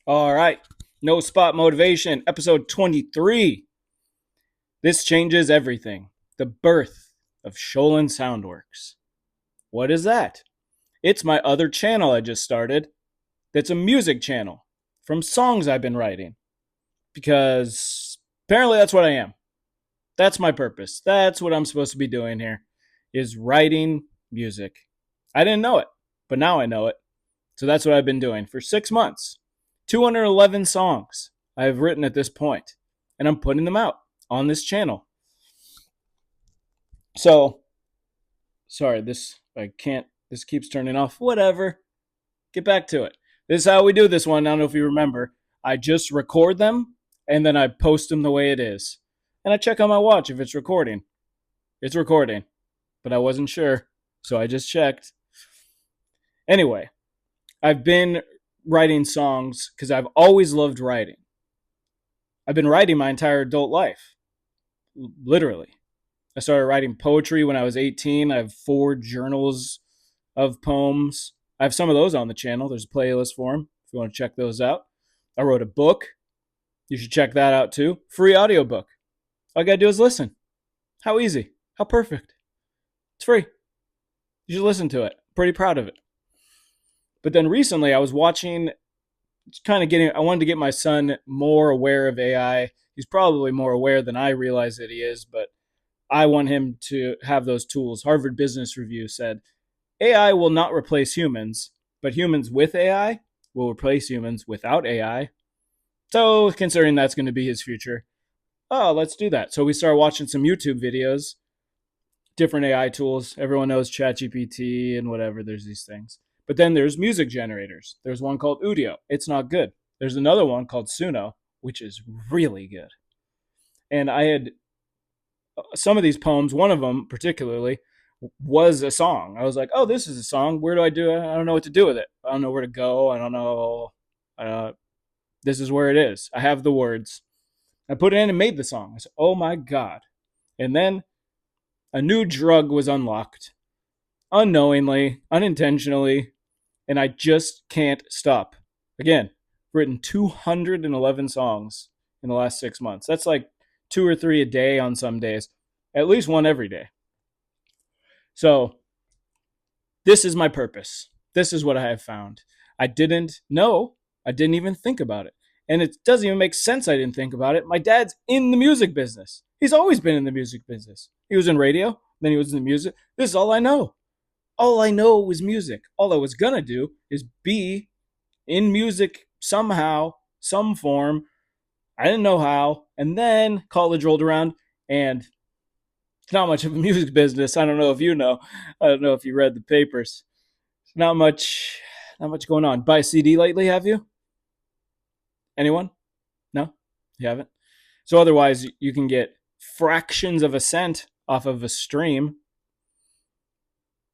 All right. No Spot Motivation, episode 23. This changes everything. The birth of Sholin Soundworks. What is that? It's my other channel I just started. That's a music channel from songs I've been writing. Because apparently that's what I am. That's my purpose. That's what I'm supposed to be doing here is writing music. I didn't know it, but now I know it. So that's what I've been doing for 6 months. 211 songs I have written at this point, and I'm putting them out on this channel. So, sorry, this keeps turning off. Whatever. Get back to it. This is how we do this one. I don't know if you remember. I just record them, and then I post them the way it is. And I check on my watch if it's recording. It's recording, but I wasn't sure, so I just checked. Anyway, I've been writing songs because I've always loved writing. I've been writing my entire adult life, literally. I started writing poetry when I was 18. I have 4 journals of poems. I have some of those on the channel. There's a playlist for them if you want to check those out. I wrote a book. You should check that out too. Free audiobook. All you got to do is listen. How easy. How perfect. It's free. You should listen to it. I'm pretty proud of it. But then recently I was watching, I wanted to get my son more aware of AI. He's probably more aware than I realize that he is, but I want him to have those tools. Harvard Business Review said AI will not replace humans, but humans with AI will replace humans without AI. So, considering that's going to be his future, let's do that. So, we started watching some YouTube videos, different AI tools. Everyone knows ChatGPT and whatever, there's these things. But then there's music generators. There's one called Udio. It's not good. There's another one called Suno, which is really good. And I had some of these poems, one of them particularly, was a song. I was like, oh, this is a song. Where do I do it? I don't know what to do with it. I don't know where to go. I don't know. This is where it is. I have the words. I put it in and made the song. I said, oh my God. And then a new drug was unlocked unknowingly, unintentionally, and I just can't stop. Again, I've written 211 songs in the last 6 months. That's like 2 or 3 a day on some days, at least one every day. So this is my purpose. This is what I have found. I didn't know. I didn't even think about it. And it doesn't even make sense I didn't think about it. My dad's in the music business. He's always been in the music business. He was in radio, then he was in the music. This is all I know. All I know was music. All I was going to do is be in music somehow, some form. I didn't know how. And then college rolled around and it's not much of a music business. I don't know if you know. I don't know if you read the papers. Not much going on. Buy a CD lately, have you? Anyone? No? You haven't? So otherwise you can get fractions of a cent off of a stream.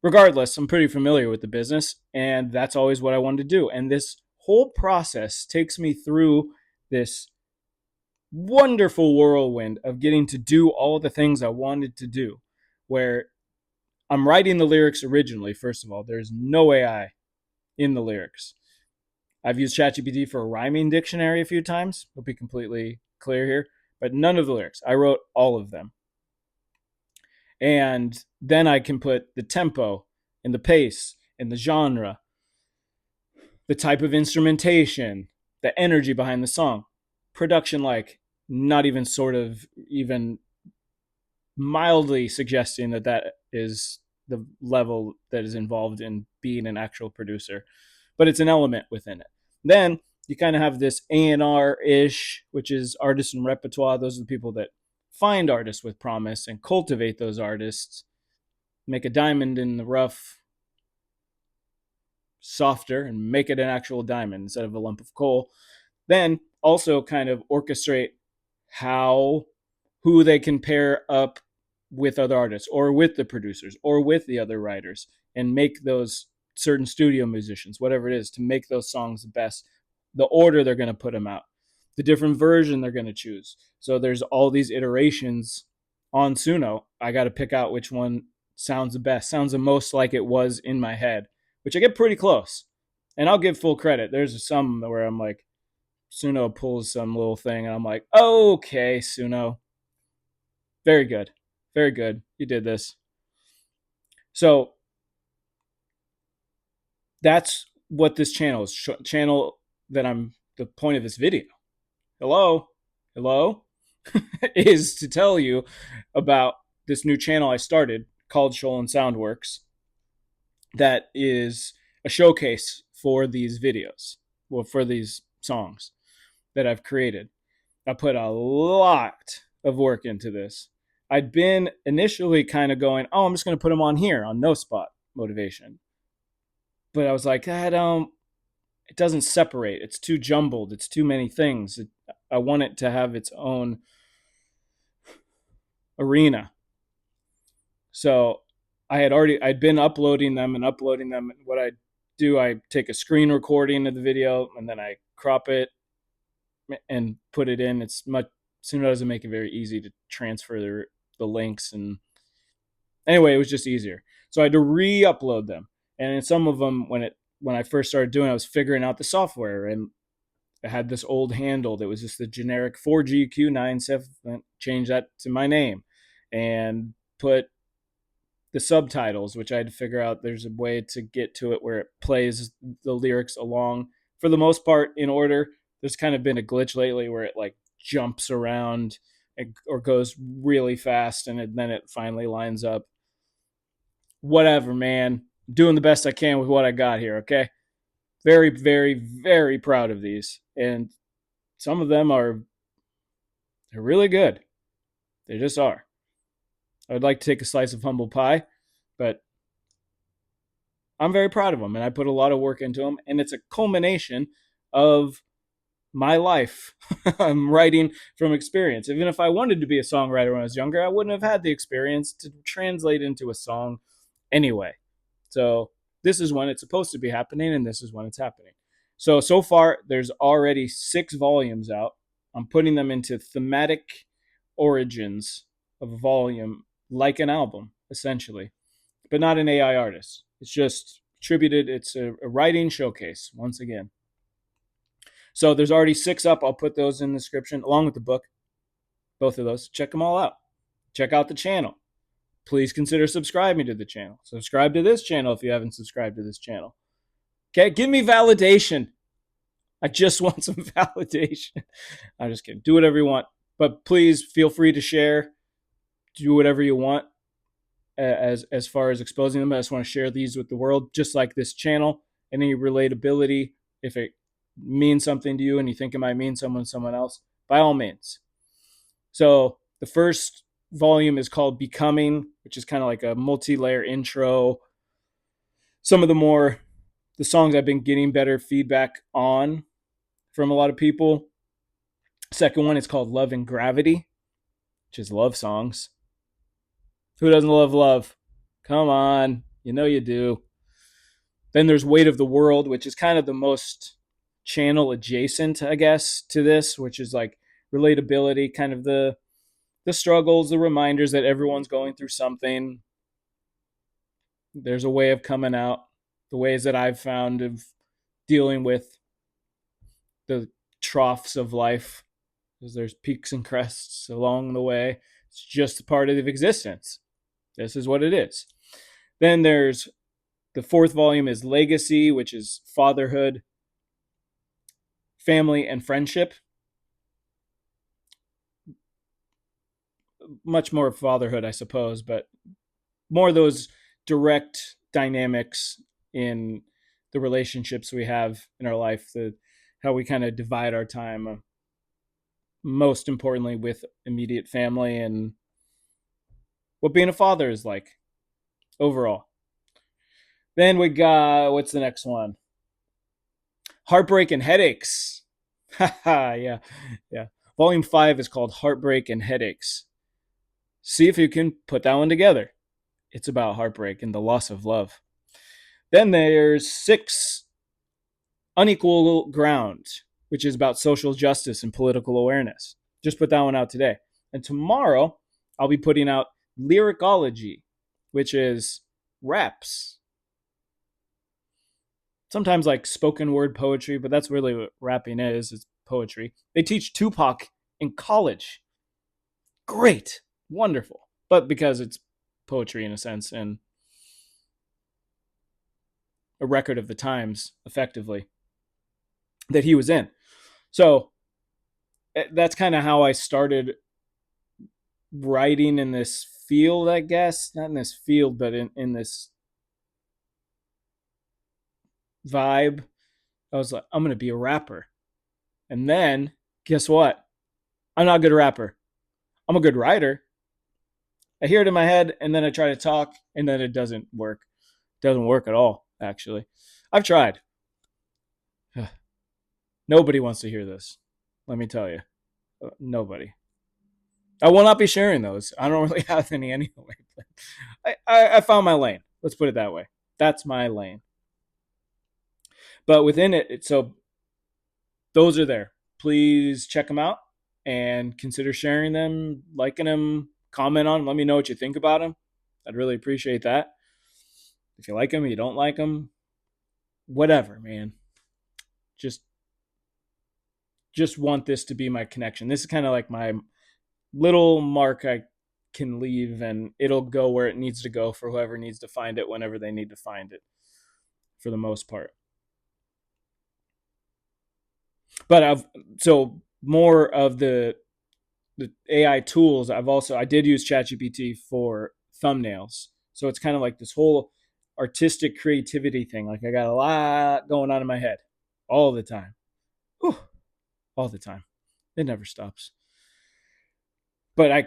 Regardless, I'm pretty familiar with the business, and that's always what I wanted to do. And this whole process takes me through this wonderful whirlwind of getting to do all the things I wanted to do, where I'm writing the lyrics originally. First of all, there's no AI in the lyrics. I've used ChatGPT for a rhyming dictionary a few times. I'll be completely clear here, but none of the lyrics. I wrote all of them. And then I can put the tempo and the pace and the genre, the type of instrumentation, the energy behind the song, production like, not even sort of even mildly suggesting that that is the level that is involved in being an actual producer, but it's an element within it. Then you kind of have this A&R-ish, which is artist and repertoire. Those are the people that find artists with promise and cultivate those artists, make a diamond in the rough softer and make it an actual diamond instead of a lump of coal. Then also kind of orchestrate who they can pair up with other artists or with the producers or with the other writers and make those certain studio musicians, whatever it is, to make those songs the best, the order they're going to put them out, the different version they're going to choose. So there's all these iterations on Suno. I got to pick out which one sounds the best, sounds the most like it was in my head, which I get pretty close. And I'll give full credit. There's some where I'm like, Suno pulls some little thing, and I'm like, okay, Suno, very good, very good. You did this. So that's what this channel is. Channel that I'm the point of this video. Hello, hello, is to tell you about this new channel I started called Sholin Soundworks. That is a showcase for these videos, well, for these songs that I've created. I put a lot of work into this. I'd been initially kind of going, oh, I'm just going to put them on here on No Spot Motivation. But I was like, it doesn't separate. It's too jumbled. It's too many things. I want it to have its own arena. So I'd been uploading them and uploading them. And what I do, I take a screen recording of the video and then I crop it and put it in. It's much, Suno doesn't make it very easy to transfer the links. And anyway, it was just easier. So I had to re-upload them. And in some of them, when I first started doing it, I was figuring out the software, and I had this old handle that was just the generic 4GQ97. Change that to my name and put the subtitles, which I had to figure out there's a way to get to it where it plays the lyrics along for the most part in order. There's kind of been a glitch lately where it like jumps around or goes really fast and then it finally lines up. Whatever, man. I'm doing the best I can with what I got here, okay? Very, very, very proud of these. And some of them they're really good. They just are. I'd like to take a slice of humble pie, but I'm very proud of them, and I put a lot of work into them, and it's a culmination of my life. I'm writing from experience. Even if I wanted to be a songwriter when I was younger, I wouldn't have had the experience to translate into a song anyway. So this is when it's supposed to be happening, and this is when it's happening. So far, there's already 6 volumes out. I'm putting them into thematic origins of a volume, like an album, essentially, but not an AI artist. It's just attributed. It's a writing showcase once again. So there's already 6 up. I'll put those in the description along with the book. Both of those. Check them all out. Check out the channel. Please consider subscribing to the channel. Subscribe to this channel if you haven't subscribed to this channel. Okay, give me validation. I just want some validation. I'm just kidding. Do whatever you want. But please feel free to share. Do whatever you want as far as exposing them. I just want to share these with the world, just like this channel. Any relatability, if it means something to you and you think it might mean someone else, by all means. So the first volume is called Becoming, which is kind of like a multi-layer intro. Some of the songs I've been getting better feedback on from a lot of people. Second one is called Love and Gravity, which is love songs. Who doesn't love love? Come on, you know you do. Then there's Weight of the World, which is kind of the most channel adjacent, I guess, to this, which is like relatability, kind of the struggles, the reminders that everyone's going through something. There's a way of coming out, the ways that I've found of dealing with the troughs of life, because there's peaks and crests along the way. It's just a part of existence. This is what it is. Then there's the 4th volume is Legacy, which is fatherhood, family, and friendship. Much more fatherhood, I suppose, but more those direct dynamics in the relationships we have in our life, how we kind of divide our time, most importantly with immediate family, and what being a father is like overall. Then we got, what's the next one? Heartbreak and Headaches. Yeah. Volume 5 is called Heartbreak and Headaches. See if you can put that one together. It's about heartbreak and the loss of love. Then there's 6 Unequal Ground, which is about social justice and political awareness. Just put that one out today. And tomorrow, I'll be putting out Lyricology, which is raps. Sometimes like spoken word poetry, but that's really what rapping is. It's poetry. They teach Tupac in college. Great, wonderful. But because it's poetry in a sense and a record of the times, effectively, that he was in. So that's kind of how I started writing in this field, I guess. Not in this field, but in this vibe. I was like, I'm going to be a rapper. And then, guess what? I'm not a good rapper. I'm a good writer. I hear it in my head, and then I try to talk, and then it doesn't work. It doesn't work at all, actually. I've tried. Nobody wants to hear this. Let me tell you. Nobody. I will not be sharing those. I don't really have any anyway. I found my lane. Let's put it that way. That's my lane. But within it, so those are there. Please check them out and consider sharing them, liking them, comment on them. Let me know what you think about them. I'd really appreciate that. If you like them, you don't like them, whatever, man. Just want this to be my connection. This is kind of like my little mark I can leave, and it'll go where it needs to go for whoever needs to find it whenever they need to find it, for the most part. But so more of the AI tools. I did use ChatGPT for thumbnails, so it's kind of like this whole artistic creativity thing. Like I got a lot going on in my head all the time. Whew, all the time. It never stops. But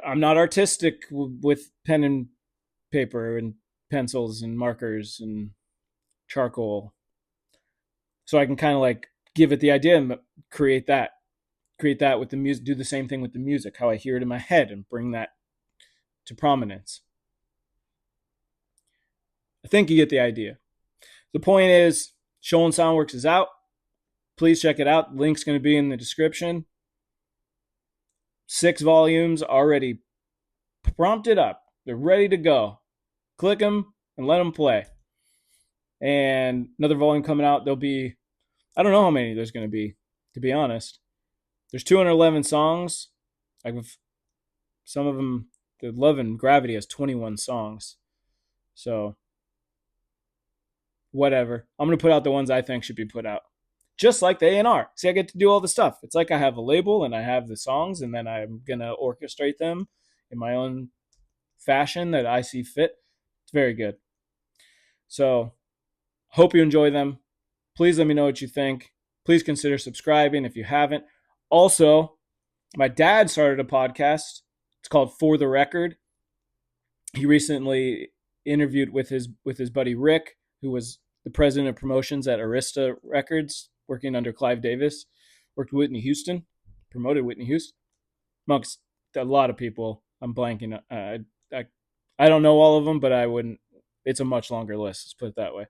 I'm not artistic with pen and paper and pencils and markers and charcoal. So I can kind of like give it the idea and create that with the music, do the same thing with the music, how I hear it in my head, and bring that to prominence. I think you get the idea. The point is, Sholin Soundworks is out. Please check it out. The link's going to be in the description. 6 volumes already prompted up. They're ready to go. Click them and let them play. And another volume coming out. There'll be, I don't know how many there's going to be honest. There's 211 songs. Some of them, the Love and Gravity has 21 songs. So, whatever. I'm going to put out the ones I think should be put out. Just like the A&R. See, I get to do all the stuff. It's like I have a label and I have the songs, and then I'm going to orchestrate them in my own fashion that I see fit. It's very good. So, hope you enjoy them. Please let me know what you think. Please consider subscribing if you haven't. Also, my dad started a podcast. It's called For the Record. He recently interviewed with his buddy Rick, who was the president of promotions at Arista Records, working under Clive Davis. Worked with Whitney Houston, promoted Whitney Houston, amongst a lot of people. I'm blanking. I don't know all of them, but I wouldn't. It's a much longer list. Let's put it that way.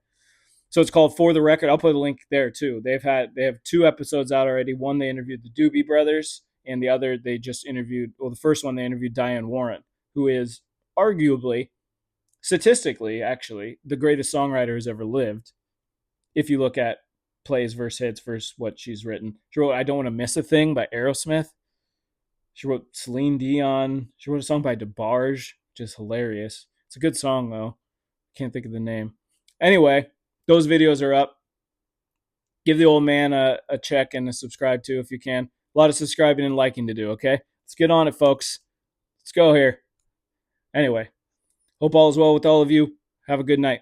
So it's called For the Record. I'll put a link there too. They have 2 episodes out already. One, they interviewed the Doobie Brothers, and the other they just interviewed. Well, the first one they interviewed Diane Warren, who is arguably, statistically, actually, the greatest songwriter who's ever lived. If you look at plays versus hits versus what she's written, she wrote "I Don't Want to Miss a Thing" by Aerosmith. She wrote Celine Dion. She wrote a song by DeBarge, which is hilarious. It's a good song though. Can't think of the name. Anyway, those videos are up. Give the old man a check and a subscribe to if you can. A lot of subscribing and liking to do, okay? Let's get on it, folks. Let's go here. Anyway, hope all is well with all of you. Have a good night.